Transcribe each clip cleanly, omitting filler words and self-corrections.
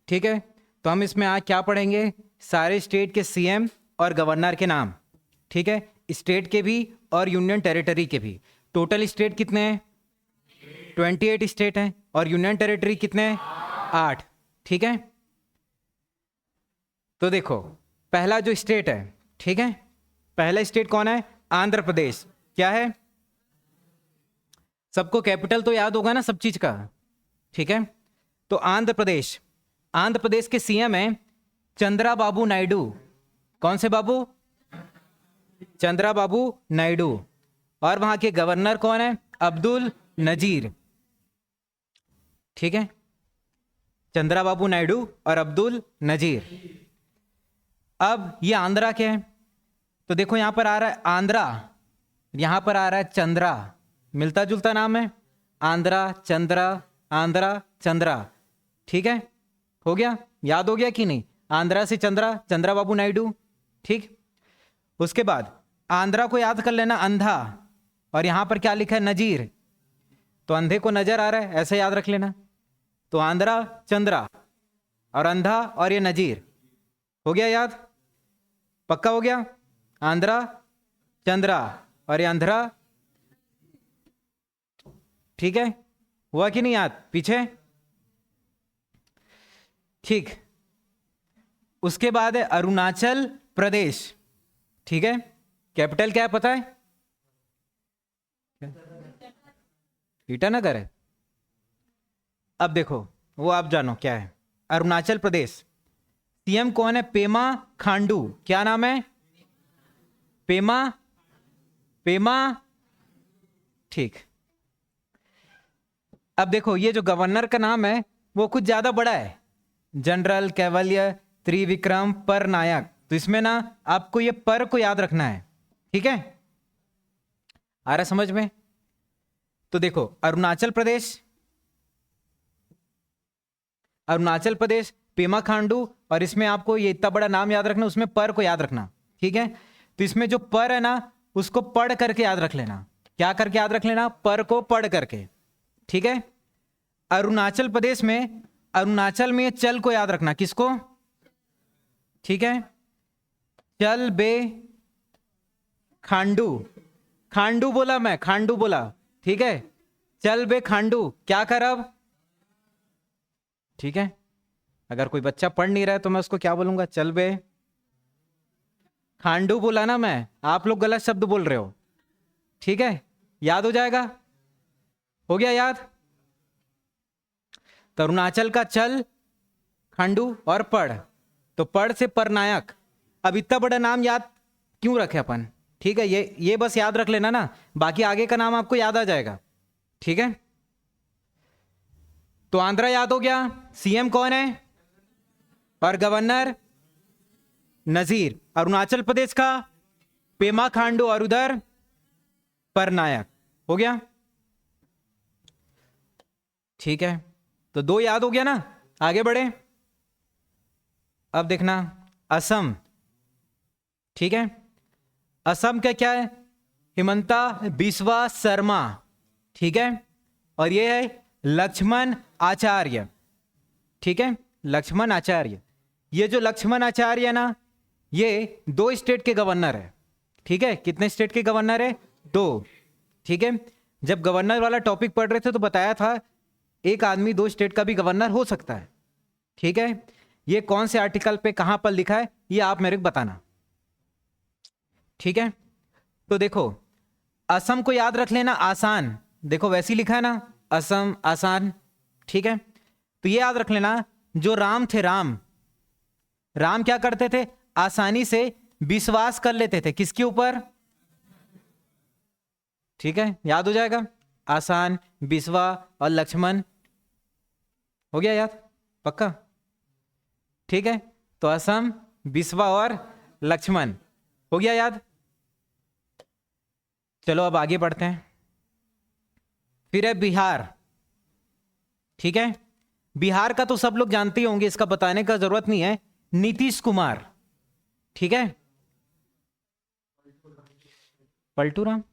ठीक है, तो हम इसमें आज क्या पढ़ेंगे, सारे स्टेट के सीएम और गवर्नर के नाम। ठीक है, स्टेट के भी और यूनियन टेरिटरी के भी। टोटल स्टेट कितने हैं? 28 स्टेट हैं और यूनियन टेरिटरी कितने हैं? 8। ठीक है, तो देखो पहला जो स्टेट है, ठीक है, पहला स्टेट कौन है? आंध्र प्रदेश। क्या है? सबको कैपिटल तो याद होगा ना सब चीज का। ठीक है, तो आंध्र प्रदेश, आंध्र प्रदेश के सीएम हैं चंद्रा बाबू नायडू। कौन से बाबू? चंद्रा बाबू नायडू। और वहां के गवर्नर कौन है? अब्दुल नजीर। ठीक है, चंद्रा बाबू नायडू और अब्दुल नजीर। अब ये आंध्रा के हैं, तो देखो यहां पर आ रहा है आंध्रा, यहां पर आ रहा है चंद्रा, मिलता जुलता नाम है, आंध्रा चंद्रा, आंध्रा चंद्रा। ठीक है, हो गया, याद हो गया कि नहीं? आंध्रा से चंद्रा, चंद्रा बाबू नायडू। ठीक, उसके बाद आंध्रा को याद कर लेना अंधा, और यहां पर क्या लिखा है? नजीर, तो अंधे को नजर आ रहा है, ऐसे याद रख लेना। तो आंध्रा चंद्रा और अंधा और ये नजीर, हो गया याद? पक्का हो गया? आंध्रा चंद्रा और ये अंधरा। ठीक है, हुआ कि नहीं याद पीछे? ठीक, उसके बाद है अरुणाचल प्रदेश। ठीक है, कैपिटल क्या है पता है? ईटानगर है। अब देखो वो आप जानो क्या है। अरुणाचल प्रदेश, सीएम कौन है? पेमा खांडू। क्या नाम है? पेमा, पेमा। ठीक, अब देखो ये जो गवर्नर का नाम है वो कुछ ज्यादा बड़ा है, जनरल कैवलियर त्रिविक्रम पर नायक। तो इसमें ना आपको ये पर को याद रखना है। ठीक है, आ रहा समझ में? तो देखो अरुणाचल प्रदेश, अरुणाचल प्रदेश पेमा खांडू, और इसमें आपको ये इतना बड़ा नाम याद रखना, उसमें पर को याद रखना। ठीक है, तो इसमें जो पर है ना उसको पढ़ करके याद रख लेना। क्या करके याद रख लेना? पर को पढ़ करके। ठीक है, अरुणाचल प्रदेश में, अरुणाचल में चल को याद रखना। किसको? ठीक है, चल बे खांडू, खांडू बोला मैं, खांडू बोला। ठीक है, चल बे खांडू, क्या कर अब? ठीक है, अगर कोई बच्चा पढ़ नहीं रहा है तो मैं उसको क्या बोलूंगा? चल बे खांडू बोला ना मैं, आप लोग गलत शब्द बोल रहे हो। ठीक है, याद हो जाएगा? हो गया याद? तो अरुणाचल का चल, खांडू और पढ़, तो पढ़ से परनायक। अब इतना बड़ा नाम याद क्यों रखे अपन? ठीक है, ये बस याद रख लेना ना, बाकी आगे का नाम आपको याद आ जाएगा। ठीक है, तो आंध्रा याद हो गया, सीएम कौन है और गवर्नर नजीर। अरुणाचल प्रदेश का पेमा खांडू और उधर परनायक। हो गया? ठीक है, तो 2 याद हो गया ना, आगे बढ़े। अब देखना असम। ठीक है, असम का क्या है? हिमंता बिस्वा शर्मा। ठीक है, और ये है लक्ष्मण आचार्य। ठीक है, लक्ष्मण आचार्य, ये जो लक्ष्मण आचार्य है ना, ये 2 स्टेट के गवर्नर है। ठीक है, कितने स्टेट के गवर्नर है? 2। ठीक है, जब गवर्नर वाला टॉपिक पढ़ रहे थे तो बताया था एक आदमी 2 स्टेट का भी गवर्नर हो सकता है। ठीक है, ये कौन से आर्टिकल पे कहां पर लिखा है ये आप मेरे को बताना। ठीक है, तो देखो असम को याद रख लेना आसान, देखो वैसे ही लिखा है ना, असम आसान। ठीक है, तो ये याद रख लेना, जो राम थे, राम, राम क्या करते थे? आसानी से विश्वास कर लेते थे किसके ऊपर? ठीक है, याद हो जाएगा, आसान, बिस्वा और लक्ष्मण। हो गया याद? पक्का? ठीक है, तो असम, बिस्वा और लक्ष्मण, हो गया याद? चलो अब आगे बढ़ते हैं। फिर है बिहार। ठीक है, बिहार का तो सब लोग जानते ही होंगे, इसका बताने का जरूरत नहीं है, नीतीश कुमार। ठीक है, पलटू राम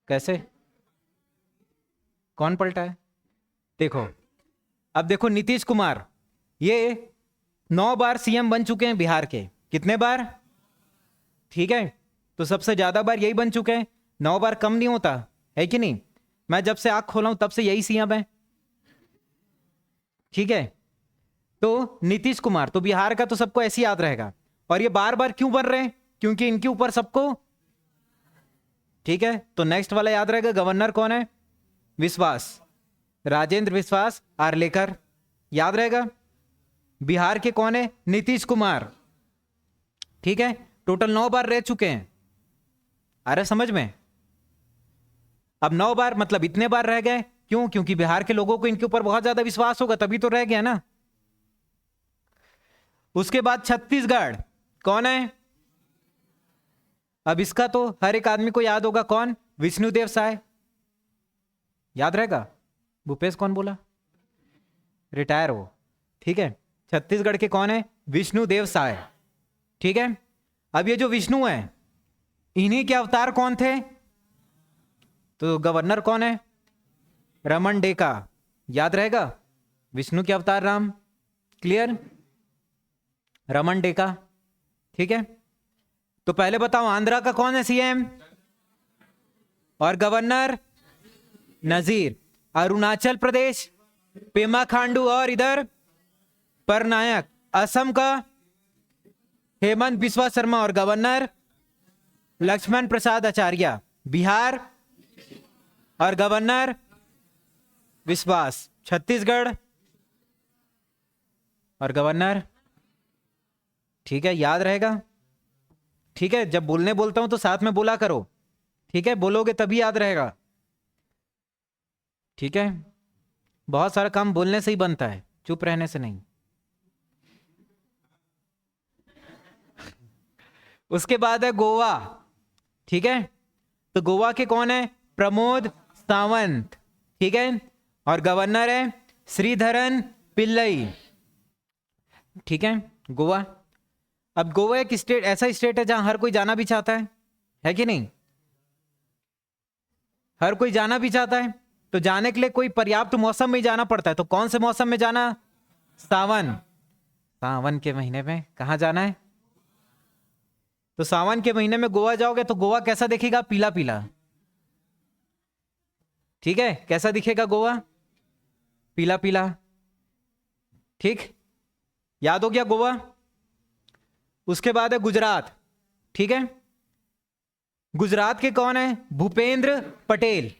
कैसे? कौन पलटा है? देखो अब देखो नीतीश कुमार, ये 9 बार सीएम बन चुके हैं बिहार के। कितने बार? ठीक है, तो सबसे ज्यादा बार यही बन चुके हैं। 9 बार कम नहीं होता है कि नहीं? मैं जब से आंख खोला हूं तब से यही सीएम है। ठीक है, तो नीतीश कुमार, तो बिहार का तो सबको ऐसे याद रहेगा। और ये बार बार क्यों बन रहे हैं? क्योंकि इनके ऊपर सबको, ठीक है, तो नेक्स्ट वाला याद रहेगा। गवर्नर कौन है? विश्वास, राजेंद्र विश्वास आर्लेकर, याद रहेगा। बिहार के कौन है? नीतीश कुमार। ठीक है, टोटल 9 बार रह चुके हैं। आ रहा समझ में? अब 9 बार मतलब इतने बार रह गए, क्यों? क्योंकि बिहार के लोगों को इनके ऊपर बहुत ज्यादा विश्वास होगा, तभी तो रह गया ना। उसके बाद छत्तीसगढ़ कौन है? अब इसका तो हर एक आदमी को याद होगा, कौन? विष्णुदेव साय, याद रहेगा। भूपेश कौन बोला? रिटायर हो। ठीक है, छत्तीसगढ़ के कौन है? विष्णुदेव साय। ठीक है, अब ये जो विष्णु है, इन्हीं के अवतार कौन थे? तो गवर्नर कौन है? रमन डेका, याद रहेगा। विष्णु के अवतार राम, क्लियर। रमन डेका, ठीक है। तो पहले बताओ आंध्रा का कौन है सीएम और गवर्नर? नजीर। अरुणाचल प्रदेश पेमा खांडू और इधर परनायक। असम का हेमंत बिस्वा शर्मा और गवर्नर लक्ष्मण प्रसाद आचार्य। बिहार और गवर्नर विश्वास। छत्तीसगढ़ और गवर्नर, ठीक है, याद रहेगा। ठीक है, जब बोलने बोलता हूं तो साथ में बोला करो, ठीक है, बोलोगे तभी याद रहेगा। ठीक है, बहुत सारा काम बोलने से ही बनता है, चुप रहने से नहीं। उसके बाद है गोवा। ठीक है, तो गोवा के कौन है? प्रमोद सावंत। ठीक है, और गवर्नर है श्रीधरन पिल्लई। ठीक है, गोवा। अब गोवा एक स्टेट, ऐसा स्टेट है जहां हर कोई जाना भी चाहता है कि नहीं? हर कोई जाना भी चाहता है, तो जाने के लिए कोई पर्याप्त मौसम में जाना पड़ता है। तो कौन से मौसम में जाना? सावन। सावन के महीने में कहां जाना है? तो सावन के महीने में गोवा जाओगे तो गोवा कैसा दिखेगा? पीला पीला। ठीक है, कैसा दिखेगा गोवा? पीला पीला। ठीक, याद हो गया गोवा। उसके बाद है गुजरात। ठीक है, गुजरात के कौन है? भूपेंद्र पटेल।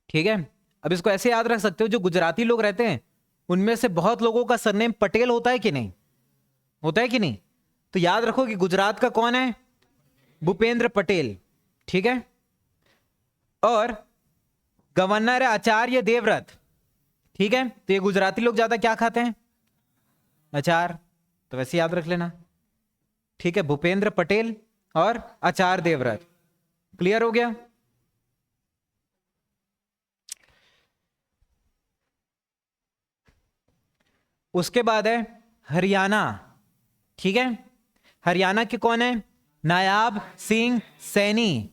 ठीक है, अब इसको ऐसे याद रख सकते हो, जो गुजराती लोग रहते हैं उनमें से बहुत लोगों का सरनेम पटेल होता है कि नहीं? होता है कि नहीं? तो याद रखो कि गुजरात का कौन है? भूपेंद्र पटेल। ठीक है, और गवर्नर है आचार्य देवव्रत। ठीक है, तो ये गुजराती लोग ज्यादा क्या खाते हैं? अचार, तो वैसे याद रख लेना। ठीक है, भूपेंद्र पटेल और आचार्य देवव्रत। क्लियर हो गया? उसके बाद है हरियाणा। ठीक है, हरियाणा के कौन है? नायाब सिंह सैनी।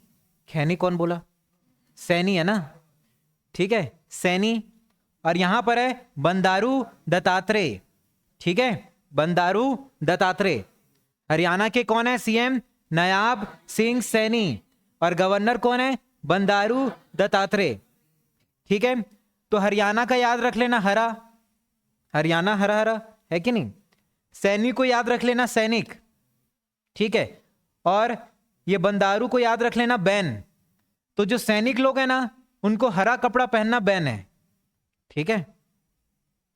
खैनी कौन बोला? सैनी है ना? ठीक है, सैनी। और यहां पर है बंदारू दत्तात्रेय। ठीक है, बंदारू दत्तात्रेय। हरियाणा के कौन है सीएम? नायाब सिंह सैनी। और गवर्नर कौन है? बंदारू दत्तात्रेय। ठीक है, तो हरियाणा का याद रख लेना हरा। हरियाणा हरा हरा है कि नहीं? सैनिक को याद रख लेना सैनिक। ठीक है, और ये बंदारू को याद रख लेना बैन। तो जो सैनिक लोग हैं ना, उनको हरा कपड़ा पहनना बैन है। ठीक है,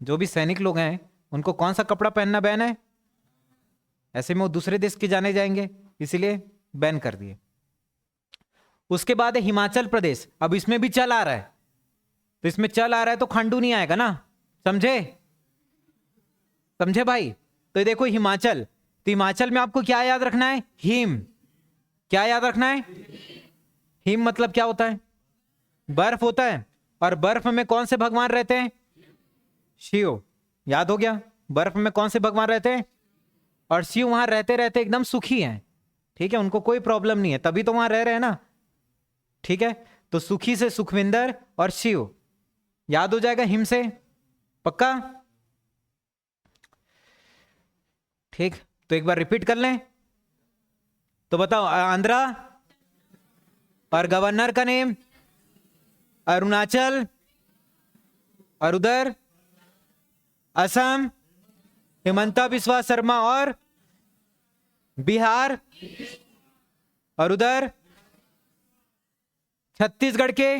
जो भी सैनिक लोग हैं उनको कौन सा कपड़ा पहनना बैन है? ऐसे में वो दूसरे देश के जाने जाएंगे, इसीलिए बैन कर दिए। उसके बाद है हिमाचल प्रदेश। अब इसमें भी चल आ रहा है, तो इसमें चल आ रहा है तो खांडू नहीं आएगा ना, समझे? समझे भाई? तो देखो हिमाचल, तो हिमाचल में आपको क्या याद रखना है? हिम। क्या याद रखना है? हिम मतलब क्या होता है? बर्फ होता है। और बर्फ में कौन से भगवान रहते हैं? शिव। याद हो गया? बर्फ में कौन से भगवान रहते हैं? और शिव वहां रहते रहते एकदम सुखी हैं। ठीक है, उनको कोई प्रॉब्लम नहीं है, तभी तो वहां रह रहे हैं ना। ठीक है, तो सुखी से सुखविंदर और शिव, याद हो जाएगा हिम से। पक्का? ठीक, तो एक बार रिपीट कर लें। तो बताओ, आंध्रा और गवर्नर का नेम अरुणाचल, और उधर असम हिमंता बिस्वा शर्मा और बिहार, और उधर छत्तीसगढ़ के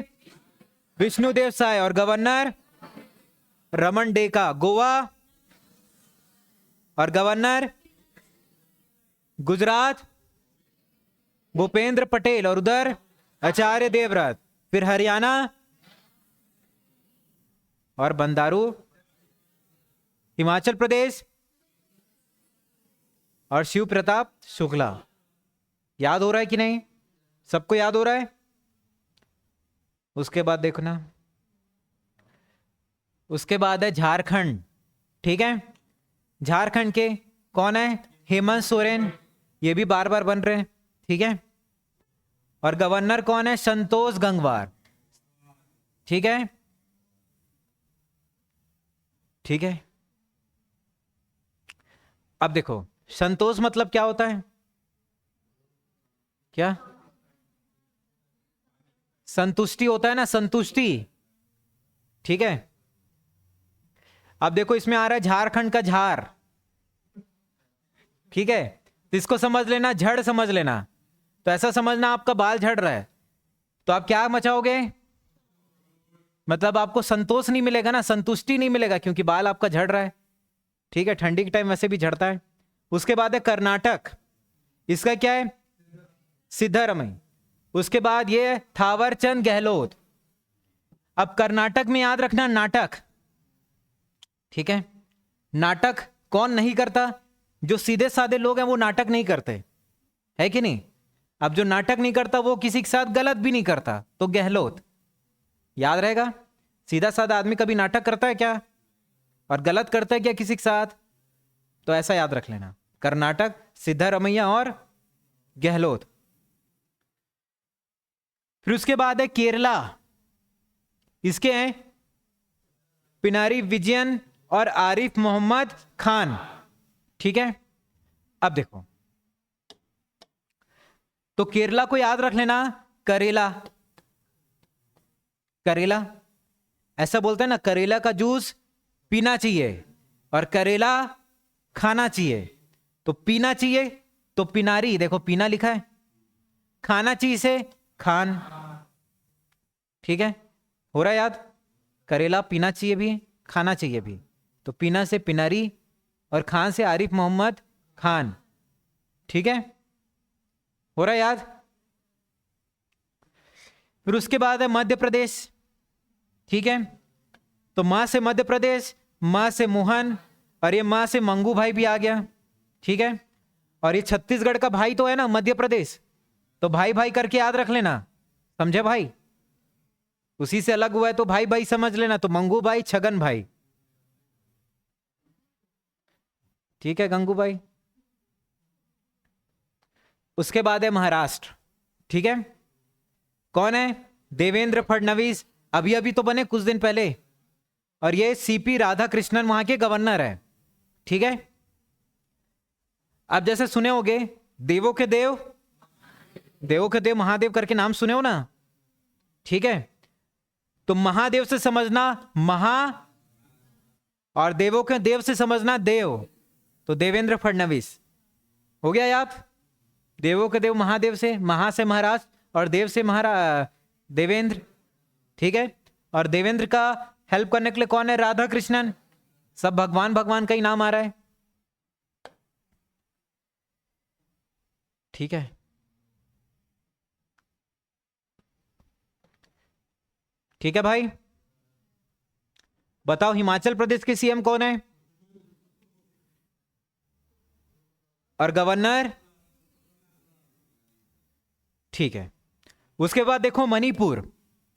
विष्णुदेव साय और गवर्नर रमन डेका, गोवा और गवर्नर गुजरात भूपेंद्र पटेल, और उधर आचार्य देवव्रत। फिर हरियाणा और बंदारू हिमाचल प्रदेश और शिव प्रताप शुक्ला। याद हो रहा है कि नहीं? सबको याद हो रहा है? उसके बाद देखो ना, उसके बाद है झारखंड। ठीक है, झारखंड के कौन है? हेमंत सोरेन, ये भी बार बार बन रहे हैं। ठीक है, और गवर्नर कौन है? संतोष गंगवार। ठीक है, ठीक है। अब देखो, संतोष मतलब क्या होता है? क्या? संतुष्टि होता है ना, संतुष्टि। ठीक है, अब देखो इसमें आ रहा है झारखंड का झार। ठीक है, तो इसको समझ लेना, झड़ समझ लेना। तो ऐसा समझना आपका बाल झड़ रहा है, तो आप क्या मचाओगे? मतलब आपको संतोष नहीं मिलेगा ना, संतुष्टि नहीं मिलेगा, क्योंकि बाल आपका झड़ रहा है। ठीक है, ठंडी के टाइम वैसे भी झड़ता है। उसके बाद है कर्नाटक, इसका क्या है? सिद्धारमैया। उसके बाद ये थावरचंद गहलोत। अब कर्नाटक में याद रखना नाटक। ठीक है, नाटक कौन नहीं करता? जो सीधे साधे लोग हैं वो नाटक नहीं करते, है कि नहीं? अब जो नाटक नहीं करता वो किसी के साथ गलत भी नहीं करता, तो गहलोत। याद रहेगा, सीधा साधा आदमी कभी नाटक करता है क्या? और गलत करता है क्या किसी के साथ? तो ऐसा याद रख लेना, कर्नाटक सिद्धारमैया और गहलोत। फिर उसके बाद है केरला, इसके हैं पिनारी विजयन और आरिफ मोहम्मद खान। ठीक है, अब देखो, तो केरला को याद रख लेना करेला। करेला ऐसा बोलते हैं ना, करेला का जूस पीना चाहिए और करेला खाना चाहिए। तो पीना चाहिए तो पिनारी, देखो पीना लिखा है, खाना चाहिए से खान। ठीक है, हो रहा है याद? करेला पीना चाहिए भी, खाना चाहिए भी, तो पीना से पिनारी और खान से आरिफ मोहम्मद खान। ठीक है, हो रहा है याद? फिर उसके बाद है मध्य प्रदेश। ठीक है, तो मां से मध्य प्रदेश, मां से मोहन, और ये मां से मंगू भाई भी आ गया। ठीक है, और ये छत्तीसगढ़ का भाई तो है ना मध्य प्रदेश, तो भाई भाई करके याद रख लेना, समझे भाई? उसी से अलग हुआ है तो भाई भाई समझ लेना, तो मंगू भाई, छगन भाई। ठीक है, गंगू भाई। उसके बाद है महाराष्ट्र। ठीक है, कौन है? देवेंद्र फडणवीस, अभी अभी तो बने कुछ दिन पहले, और ये सीपी राधाकृष्णन वहां के गवर्नर है। ठीक है, अब जैसे सुने होगे देवों के देव, देवों के देव महादेव करके नाम सुने हो ना? ठीक है, तो महादेव से समझना महा, और देवों के देव से समझना देव, तो देवेंद्र फडणवीस। हो गया याद? देवों के देव महादेव से, महा से महाराष्ट्र और देव से देवेंद्र। ठीक है, और देवेंद्र का हेल्प करने के लिए कौन है? राधा कृष्णन। सब भगवान भगवान का ही नाम आ रहा है। ठीक है, ठीक है भाई, बताओ हिमाचल प्रदेश के सीएम कौन है और गवर्नर? ठीक है, उसके बाद देखो मणिपुर।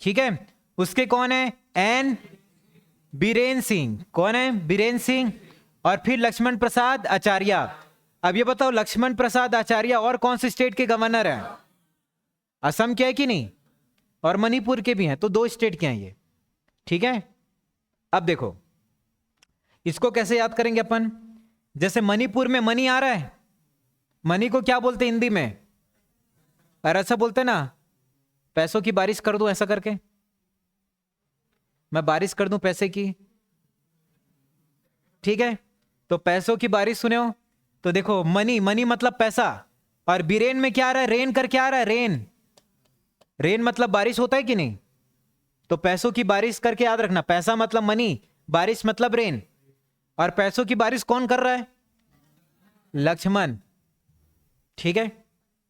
ठीक है, उसके कौन है? एन बीरेन सिंह। कौन है? बीरेन सिंह। और फिर लक्ष्मण प्रसाद आचार्य। अब ये बताओ लक्ष्मण प्रसाद आचार्य और कौन से स्टेट के गवर्नर हैं? असम के है कि नहीं? और मणिपुर के भी हैं, तो 2 स्टेट के हैं ये। ठीक है, अब देखो इसको कैसे याद करेंगे अपन? जैसे मणिपुर में मनी आ रहा है, मनी को क्या बोलते हैं हिंदी में? अरे ऐसा बोलते ना, पैसों की बारिश कर दूं, ऐसा करके मैं बारिश कर दूं पैसे की, ठीक है? तो पैसों की बारिश सुने हो तो देखो मनी, मनी मतलब पैसा, और बिरेन में क्या आ रहा है? रेन कर क्या आ रहा है? रेन। रेन मतलब बारिश होता है कि नहीं? तो पैसों की बारिश करके याद रखना, पैसा मतलब मनी, बारिश मतलब रेन। और पैसों की बारिश कौन कर रहा है? लक्ष्मण, ठीक है,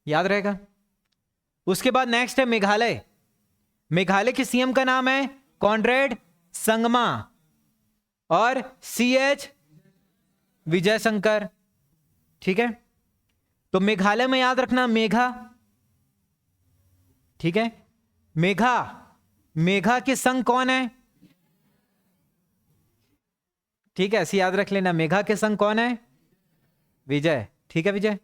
याद रहेगा। उसके बाद नेक्स्ट है मेघालय। मेघालय के सीएम का नाम है कॉनरेड संगमा और CH विजय शंकर, ठीक है? तो मेघालय में याद रखना मेघा, ठीक है? मेघा, मेघा के संग कौन है? ठीक है, ऐसे याद रख लेना, मेघा के संग कौन है? विजय, ठीक है विजय।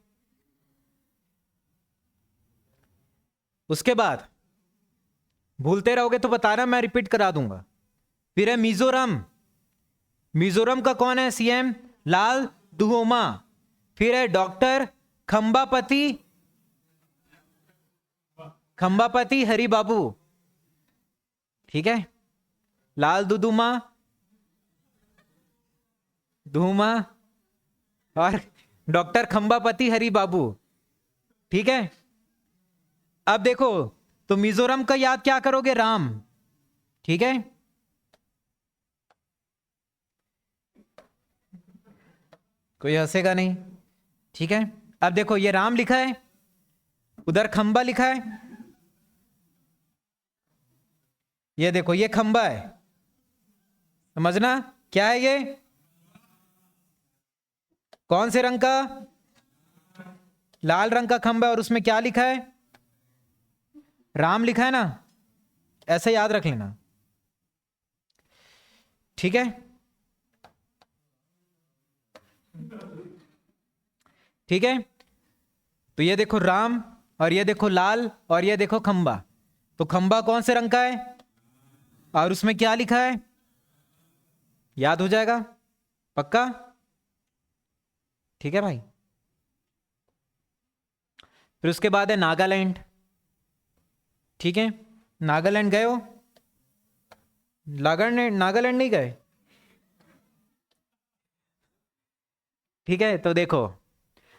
उसके बाद भूलते रहोगे तो बताना, मैं रिपीट करा दूंगा। फिर है मिजोरम। मिजोरम का कौन है सीएम? लाल दुहोमा। फिर है डॉक्टर खंबापति, खंबापति हरि बाबू, ठीक है? लाल दुदुमा, दुहुमा और डॉक्टर खंबापति हरि बाबू, ठीक है? अब देखो, तो मिजोरम का याद क्या करोगे? राम, ठीक है? कोई हंसेगा नहीं, ठीक है? अब देखो ये राम लिखा है, उधर खंबा लिखा है, ये देखो ये खंबा है, समझना क्या है ये? कौन से रंग का? लाल रंग का खंबा है, और उसमें क्या लिखा है? राम लिखा है ना, ऐसे याद रख लेना, ठीक है? ठीक है, तो ये देखो राम, और ये देखो लाल, और ये देखो खंबा। तो खंबा कौन से रंग का है और उसमें क्या लिखा है? याद हो जाएगा पक्का, ठीक है भाई? फिर उसके बाद है नागालैंड, ठीक है? नागालैंड गए हो? नागालैंड नहीं गए? ठीक है, तो देखो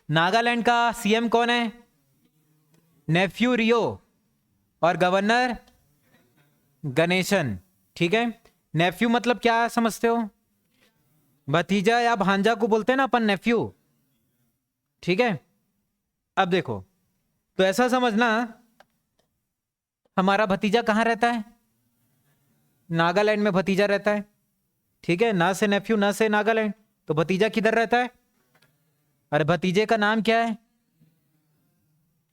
नागालैंड का सीएम कौन है? नेफ्यू रियो, और गवर्नर गणेशन, ठीक है? नेफ्यू मतलब क्या समझते हो? भतीजा या भांजा को बोलते हैं ना अपन, नेफ्यू, ठीक है? अब देखो, तो ऐसा समझना, हमारा भतीजा कहां रहता है? नागालैंड में भतीजा रहता है, ठीक है? ना से नेफ्यू, ना से नागालैंड, तो भतीजा किधर रहता है? अरे भतीजे का नाम क्या है?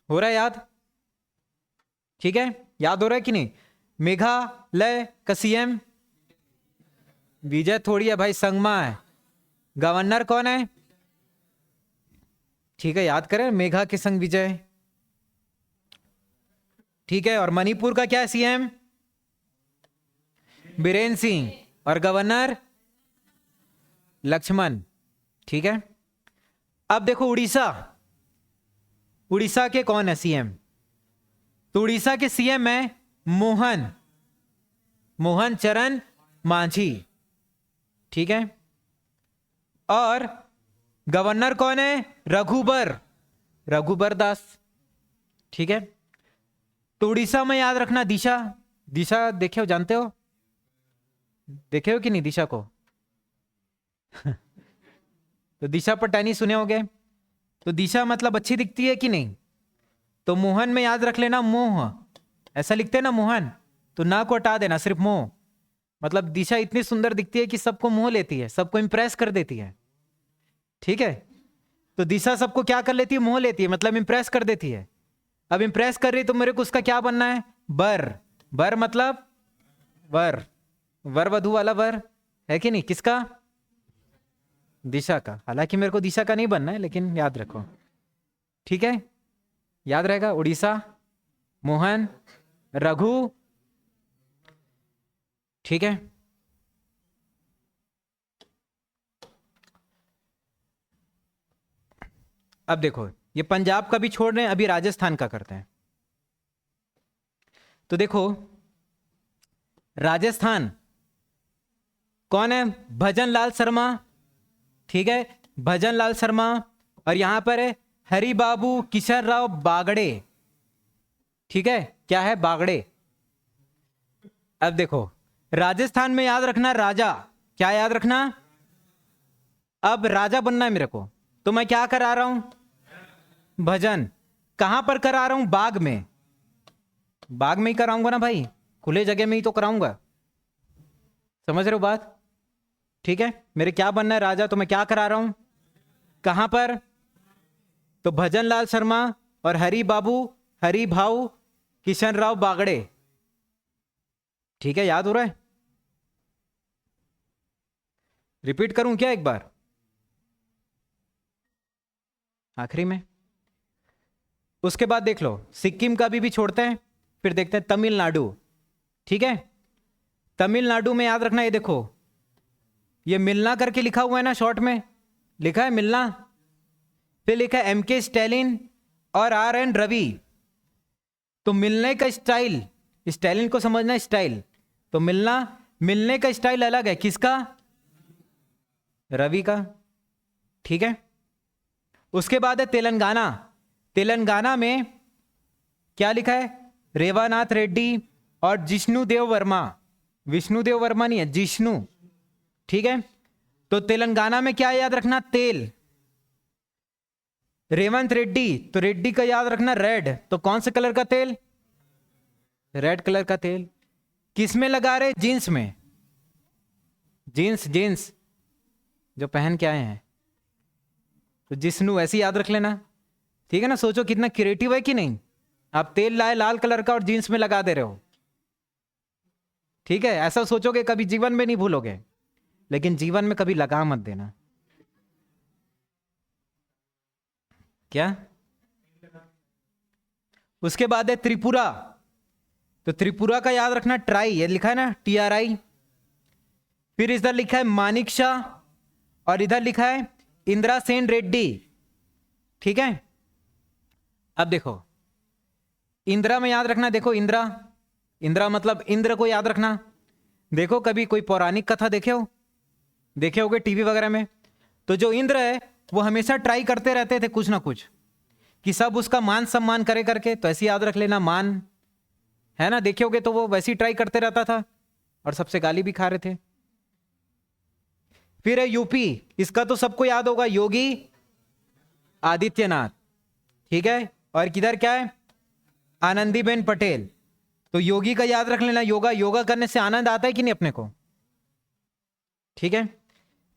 हो रहा है याद? ठीक है, याद हो रहा है कि नहीं? मेघालय का सीएम विजय थोड़ी है भाई, संगमा है। गवर्नर कौन है? ठीक है, याद करें, मेघा के संग विजय, ठीक है? और मणिपुर का क्या है सीएम? बीरेन सिंह, और गवर्नर लक्ष्मण, ठीक है? अब देखो उड़ीसा, उड़ीसा के कौन है सीएम? तो उड़ीसा के सीएम है मोहन, मोहन चरण मांझी, ठीक है? और गवर्नर कौन है? रघुबर, रघुबर दास, ठीक है? तो उड़ीसा में याद रखना दिशा, दिशा देखे हो, जानते हो? देखे हो कि नहीं दिशा को? तो दिशा पटानी सुने होंगे। तो दिशा मतलब अच्छी दिखती है कि नहीं? तो मोहन में याद रख लेना मोह, ऐसा लिखते हैं ना मोहन, तो ना को हटा देना, सिर्फ मोह। मतलब दिशा इतनी सुंदर दिखती है कि सबको मोह लेती है, सबको इंप्रेस कर देती है, ठीक है? तो दिशा सबको क्या कर लेती है? मोह लेती है, मतलब इंप्रेस कर देती है। अब इंप्रेस कर रही तो मेरे को उसका क्या बनना है? बर, बर मतलब वर, वर वधु वाला वर है कि नहीं? किसका? दिशा का। हालांकि मेरे को दिशा का नहीं बनना है, लेकिन याद रखो, ठीक है? याद रहेगा, उड़ीसा, मोहन, रघु, ठीक है? अब देखो, ये पंजाब का भी छोड़ रहे हैं, अभी राजस्थान का करते हैं। तो देखो राजस्थान कौन है? भजन लाल शर्मा, ठीक है, भजन लाल शर्मा। और यहां पर है हरि बाबू किशन राव बागड़े, ठीक है, क्या है? बागड़े। अब देखो राजस्थान में याद रखना राजा, क्या याद रखना? अब राजा बनना है मेरे को, तो मैं क्या करा रहा हूं? भजन। कहां पर करा रहा हूं? बाग में। बाग में ही कराऊंगा ना भाई, खुले जगह में ही तो कराऊंगा, समझ रहे हो बात? ठीक है, मेरे क्या बनना है? राजा। तो मैं क्या करा रहा हूं? कहां पर? तो भजन लाल शर्मा और हरि बाबू, हरि भाऊ किशन राव बागड़े, ठीक है, याद हो रहा है? रिपीट करूं क्या एक बार आखिरी में? उसके बाद देख लो सिक्किम का भी छोड़ते हैं, फिर देखते हैं तमिलनाडु, ठीक है। तमिलनाडु में याद रखना, ये देखो ये मिलना करके लिखा हुआ है ना, शॉर्ट में लिखा है मिलना, फिर लिखा है MK स्टैलिन और RN रवि। तो मिलने का स्टाइल, स्टैलिन को समझना स्टाइल, तो मिलना, मिलने का स्टाइल अलग है, किसका? रवि का, ठीक है। उसके बाद है तेलंगाना। तेलंगाना में क्या लिखा है? रेवानाथ रेड्डी और जिष्णुदेव वर्मा। विष्णुदेव वर्मा नहीं है, जिष्णु, ठीक है। तो तेलंगाना में क्या याद रखना? तेल। रेवंत रेड्डी, तो रेड्डी का याद रखना रेड, तो कौन से कलर का तेल? रेड कलर का तेल। किस में लगा रहे? जींस में, जींस, जींस जो पहन के आए हैं। तो जिष्णु ऐसे याद रख लेना, ठीक है ना। सोचो कितना क्रिएटिव है कि नहीं, आप तेल लाए लाल कलर का और जींस में लगा दे रहे हो, ठीक है। ऐसा सोचोगे कभी जीवन में नहीं भूलोगे, लेकिन जीवन में कभी लगा मत देना। क्या? उसके बाद है त्रिपुरा। तो त्रिपुरा का याद रखना ट्राई, ये लिखा है ना TRI। फिर इधर लिखा है मानिक शाह और इधर लिखा है इंदिरा सेन रेड्डी, ठीक है। अब देखो इंदिरा में याद रखना, देखो इंदिरा, इंदिरा मतलब इंद्र को याद रखना। देखो कभी कोई पौराणिक कथा देखे होगे टीवी वगैरह में, तो जो इंद्र है वो हमेशा ट्राई करते रहते थे कुछ ना कुछ कि सब उसका मान सम्मान करे करके, तो ऐसे याद रख लेना मान, है ना। देखे होगे तो वो वैसे ही ट्राई करते रहता था और सबसे गाली भी खा रहे थे। फिर है यूपी, इसका तो सबको याद होगा, योगी आदित्यनाथ, ठीक है। और किधर क्या है? आनंदीबेन पटेल। तो योगी का याद रख लेना, योगा, योगा करने से आनंद आता है कि नहीं अपने को, ठीक है।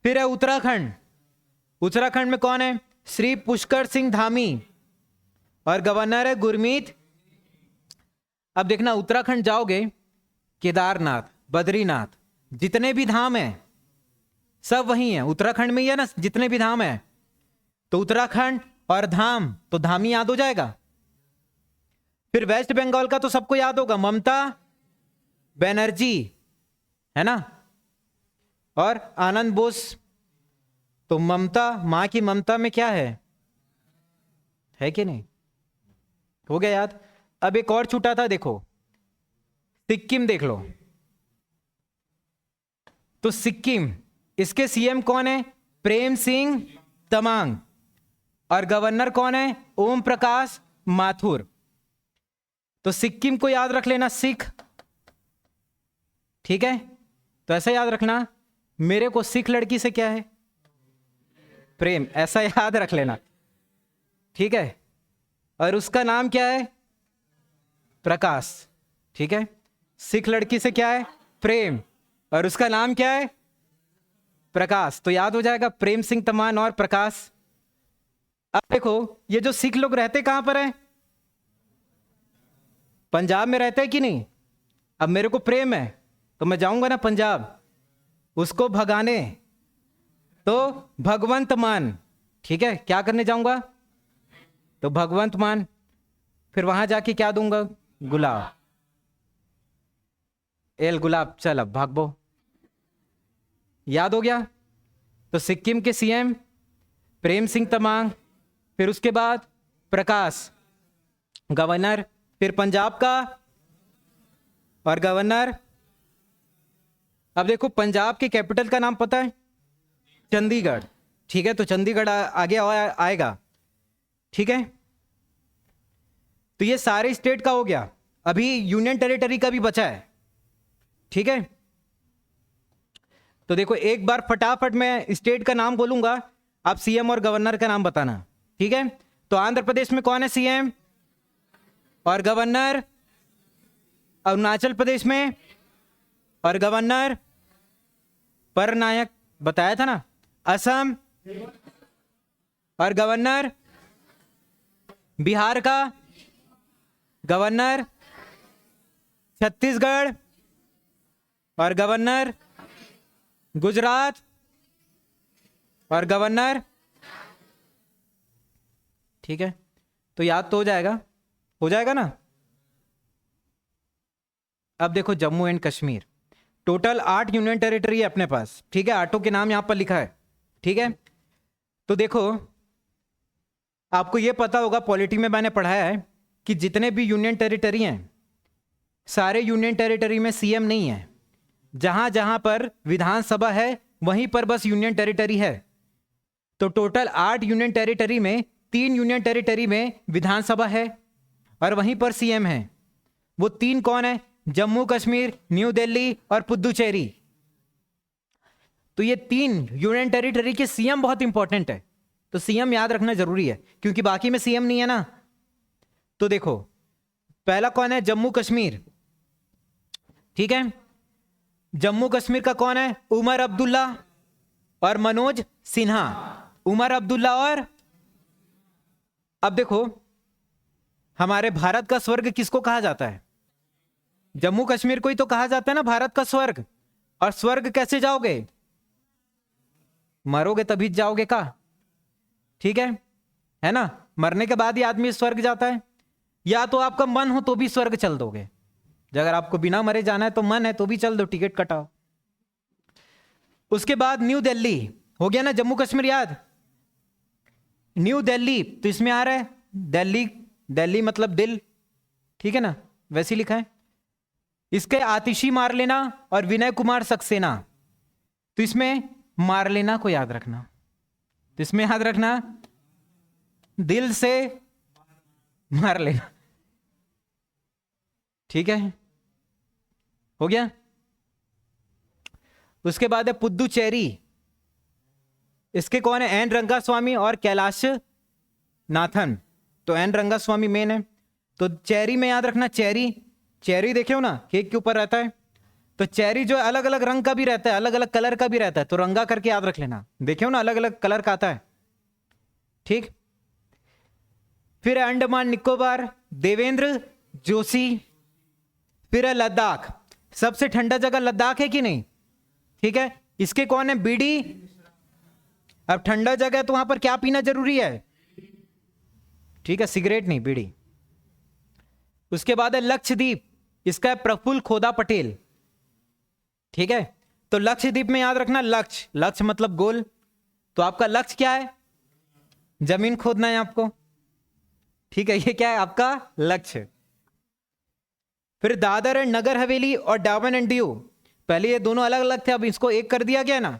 फिर है उत्तराखंड। उत्तराखंड में कौन है? श्री पुष्कर सिंह धामी और गवर्नर है गुरमीत। अब देखना उत्तराखंड जाओगे, केदारनाथ, बद्रीनाथ, जितने भी धाम है सब वही है, उत्तराखंड में ही है ना जितने भी धाम है। तो उत्तराखंड और धाम, तो धामी याद हो जाएगा। फिर वेस्ट बंगाल का तो सबको याद होगा, ममता बनर्जी, है ना, और आनंद बोस। तो ममता, मां की ममता में क्या है कि नहीं? हो गया याद। अब एक और छूटा था, देखो सिक्किम देख लो। तो सिक्किम, इसके CM कौन है? प्रेम सिंह तमांग। और गवर्नर कौन है? ओम प्रकाश माथुर। तो सिक्किम को याद रख लेना सिख, ठीक है। तो ऐसा याद रखना, मेरे को सिख लड़की से क्या है? प्रेम, ऐसा याद रख लेना, ठीक है। और उसका नाम क्या है? प्रकाश, ठीक है। सिख लड़की से क्या है? प्रेम, और उसका नाम क्या है? प्रकाश। तो याद हो जाएगा प्रेम सिंह तमान और प्रकाश। अब देखो ये जो सिख लोग रहते कहां पर है? पंजाब में रहते हैं कि नहीं? अब मेरे को प्रेम है तो मैं जाऊंगा ना पंजाब उसको भगाने, तो भगवंत मान, ठीक है, क्या करने जाऊंगा? तो भगवंत मान। फिर वहां जाके क्या दूंगा? गुलाब, एल गुलाब, चल अब भागबो। याद हो गया। तो सिक्किम के CM प्रेम सिंह तमांग, फिर उसके बाद प्रकाश गवर्नर, फिर पंजाब का और गवर्नर। अब देखो पंजाब के कैपिटल का नाम पता है? चंडीगढ़। ठीक है, तो चंडीगढ़ आगे आएगा। ठीक है, तो ये सारे स्टेट का हो गया। अभी यूनियन टेरिटरी का भी बचा है। ठीक है, तो देखो एक बार फटाफट मैं स्टेट का नाम बोलूंगा, आप सीएम और गवर्नर का नाम बताना। ठीक है, तो आंध्र प्रदेश में कौन है सीएम और गवर्नर? अरुणाचल प्रदेश में और गवर्नर परनायक, बताया था ना। असम और गवर्नर, बिहार का गवर्नर, छत्तीसगढ़ और गवर्नर, गुजरात और गवर्नर। ठीक है, तो याद तो हो जाएगा ना। अब देखो Jammu and Kashmir, total 8 union territory है अपने पास। ठीक है, 8 के नाम यहां पर लिखा है। ठीक है, तो देखो आपको यह पता होगा, पॉलिटी में मैंने पढ़ाया है कि जितने भी यूनियन टेरिटरी हैं, सारे यूनियन टेरिटरी में सीएम नहीं है। जहां जहां पर विधानसभा है वहीं पर बस यूनियन टेरिटरी है। तो टोटल 8 यूनियन टेरिटरी में 3 यूनियन टेरिटरी में विधानसभा है और वहीं पर सीएम है। वो 3 कौन है? जम्मू कश्मीर, न्यू दिल्ली और पुदुचेरी। तो ये 3 यूनियन टेरिटरी के सीएम बहुत इंपॉर्टेंट है, तो सीएम याद रखना जरूरी है, क्योंकि बाकी में सीएम नहीं है ना। तो देखो पहला कौन है? जम्मू कश्मीर। ठीक है, जम्मू कश्मीर का कौन है? उमर अब्दुल्ला और मनोज सिन्हा। उमर अब्दुल्ला और, अब देखो हमारे भारत का स्वर्ग किसको कहा जाता है? जम्मू कश्मीर को ही तो कहा जाता है ना भारत का स्वर्ग। और स्वर्ग कैसे जाओगे? मरोगे तभी जाओगे का? ठीक है ना, मरने के बाद ही आदमी स्वर्ग जाता है। या तो आपका मन हो तो भी स्वर्ग चल दोगे, अगर आपको बिना मरे जाना है तो मन है तो भी चल दो, टिकट कटाओ। उसके बाद न्यू दिल्ली हो गया ना, जम्मू कश्मीर याद। न्यू दिल्ली तो इसमें आ रहा है दिल्ली, दिल्ली मतलब दिल। ठीक है ना, वैसे लिखा है। इसके आतिशी मार लेना और विनय कुमार सक्सेना, तो इसमें मार लेना को याद रखना। तो इसमें याद रखना दिल से मार लेना। ठीक है, हो गया। उसके बाद है पुदुचेरी। इसके कौन है? एन रंगास्वामी और कैलाश नाथन। तो एन रंगास्वामी मेन है। तो चेरी में याद रखना, चेरी, चेरी देखे हो ना केक के ऊपर रहता है। तो चेरी जो अलग अलग रंग का भी रहता है, अलग अलग कलर का भी रहता है, तो रंगा करके याद रख लेना। देखे हो ना अलग अलग कलर का आता है। ठीक, फिर अंडमान निकोबार, देवेंद्र जोशी। फिर है लद्दाख, सबसे ठंडा जगह लद्दाख है कि नहीं? ठीक है, इसके कौन है? बीडी। अब ठंडा जगह तो वहां पर क्या पीना जरूरी है? ठीक है, सिगरेट नहीं, बीड़ी। उसके बाद है लक्षद्वीप, इसका है प्रफुल्ल खोदा पटेल। ठीक है, तो लक्षद्वीप में याद रखना लक्ष्य, लक्ष्य मतलब गोल। तो आपका लक्ष्य क्या है? जमीन खोदना है आपको। ठीक है, ये क्या है आपका लक्ष्य। फिर दादर एंड नगर हवेली और डामन एंड दीव, पहले ये दोनों अलग अलग थे, अब इसको एक कर दिया गया ना।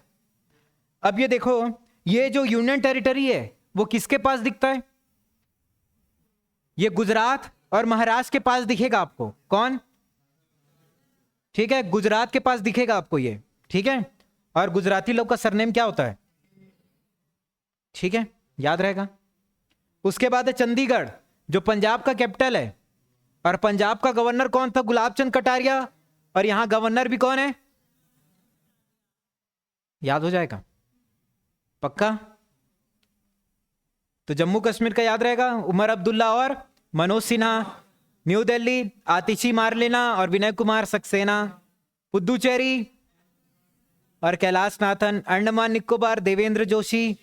अब ये देखो, ये जो यूनियन टेरिटरी है वो किसके पास दिखता है? ये गुजरात और महाराष्ट्र के पास दिखेगा आपको। कौन? ठीक है, गुजरात के पास दिखेगा आपको ये। ठीक है, और गुजराती लोग का सरनेम क्या होता है? ठीक है, याद रहेगा। उसके बाद है चंडीगढ़, जो पंजाब का कैपिटल है, और पंजाब का गवर्नर कौन था? गुलाब चंद कटारिया। और यहां गवर्नर भी कौन है? याद हो जाएगा पक्का। तो जम्मू कश्मीर का याद रहेगा उमर अब्दुल्ला और मनोज सिन्हा। न्यू दिल्ली आतिशी मार लेना और विनय कुमार सक्सेना। पुदुचेरी और कैलाश नाथन। अंडमान निकोबार देवेंद्र जोशी।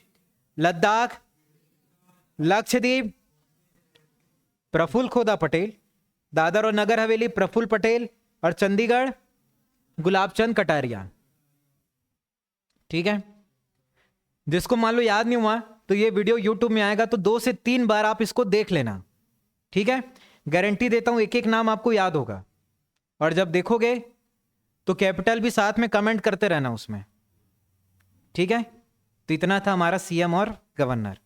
लद्दाख लक्षद्वीप प्रफुल्ल खोदा पटेल। दादर और नगर हवेली प्रफुल्ल पटेल। और चंडीगढ़ गुलाब चंद कटारिया। ठीक है, जिसको मान लो याद नहीं हुआ तो ये वीडियो यूट्यूब में आएगा तो 2 से 3 बार आप इसको देख लेना, ठीक है। गारंटी देता हूं एक एक नाम आपको याद होगा। और जब देखोगे तो कैपिटल भी साथ में कमेंट करते रहना उसमें, ठीक है। तो इतना था हमारा सीएम और गवर्नर।